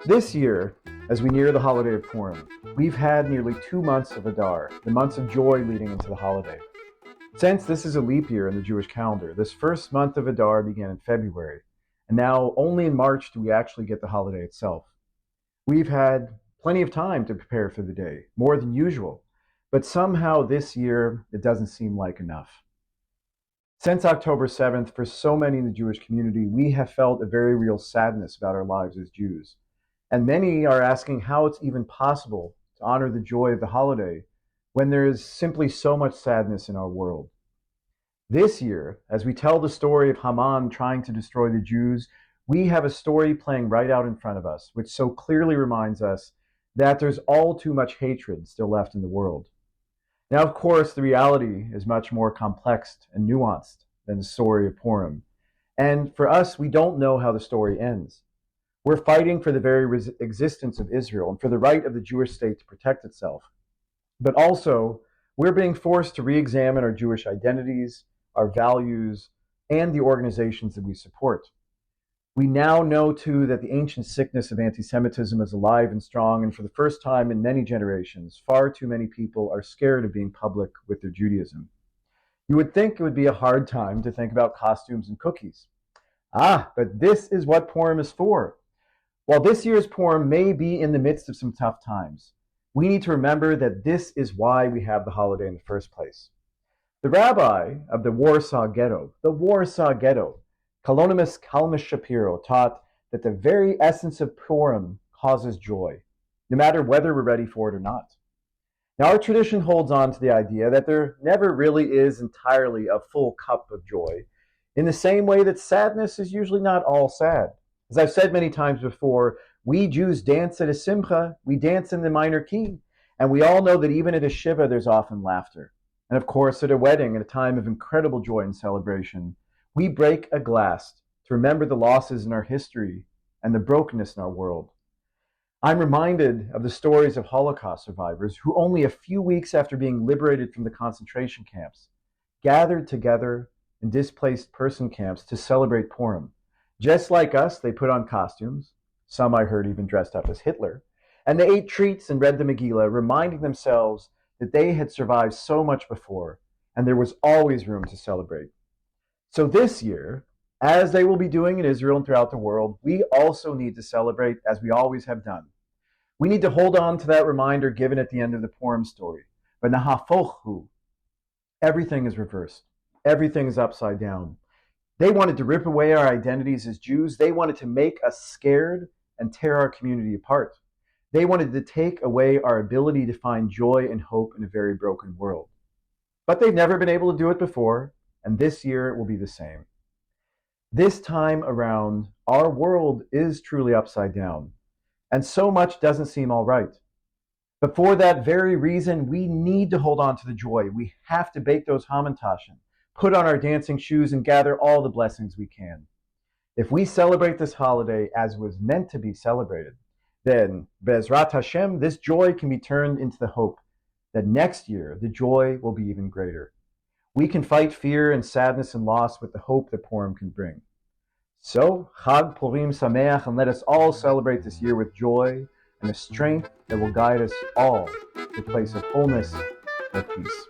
This year, as we near the holiday of Purim, we've had nearly 2 months of Adar, the months of joy leading into the holiday. Since this is a leap year in the Jewish calendar, this first month of Adar began in February, and now only in March do we actually get the holiday itself. We've had plenty of time to prepare for the day, more than usual, but somehow this year it doesn't seem like enough. Since October 7th, for so many in the Jewish community, we have felt a very real sadness about our lives as Jews. And many are asking how it's even possible to honor the joy of the holiday when there is simply so much sadness in our world. This year, as we tell the story of Haman trying to destroy the Jews, we have a story playing right out in front of us, which so clearly reminds us that there's all too much hatred still left in the world. Now, of course, the reality is much more complex and nuanced than the story of Purim. And for us, we don't know how the story ends. We're fighting for the very existence of Israel and for the right of the Jewish state to protect itself. But also, we're being forced to re-examine our Jewish identities, our values, and the organizations that we support. We now know, too, that the ancient sickness of anti-Semitism is alive and strong, and for the first time in many generations, far too many people are scared of being public with their Judaism. You would think it would be a hard time to think about costumes and cookies. But this is what Purim is for. While this year's Purim may be in the midst of some tough times, we need to remember that this is why we have the holiday in the first place. The rabbi of the Warsaw Ghetto, Kalonymus Kalmus Shapiro, taught that the very essence of Purim causes joy, no matter whether we're ready for it or not. Now, our tradition holds on to the idea that there never really is entirely a full cup of joy, in the same way that sadness is usually not all sad. As I've said many times before, we Jews dance at a simcha, we dance in the minor key, and we all know that even at a shiva there's often laughter. And of course, at a wedding, at a time of incredible joy and celebration, we break a glass to remember the losses in our history and the brokenness in our world. I'm reminded of the stories of Holocaust survivors who only a few weeks after being liberated from the concentration camps gathered together in displaced person camps to celebrate Purim. Just like us, they put on costumes, some I heard even dressed up as Hitler, and they ate treats and read the Megillah, reminding themselves that they had survived so much before, and there was always room to celebrate. So this year, as they will be doing in Israel and throughout the world, we also need to celebrate as we always have done. We need to hold on to that reminder given at the end of the Purim story. But nahafochu, everything is reversed. Everything is upside down. They wanted to rip away our identities as Jews. They wanted to make us scared and tear our community apart. They wanted to take away our ability to find joy and hope in a very broken world. But they've never been able to do it before, and this year it will be the same. This time around, our world is truly upside down, and so much doesn't seem all right. But for that very reason, we need to hold on to the joy. We have to bake those hamantaschen, put on our dancing shoes, and gather all the blessings we can. If we celebrate this holiday as was meant to be celebrated, then, Be'ezrat Hashem, this joy can be turned into the hope that next year the joy will be even greater. We can fight fear and sadness and loss with the hope that Purim can bring. So, Chag Purim Sameach, and let us all celebrate this year with joy and a strength that will guide us all to a place of wholeness and peace.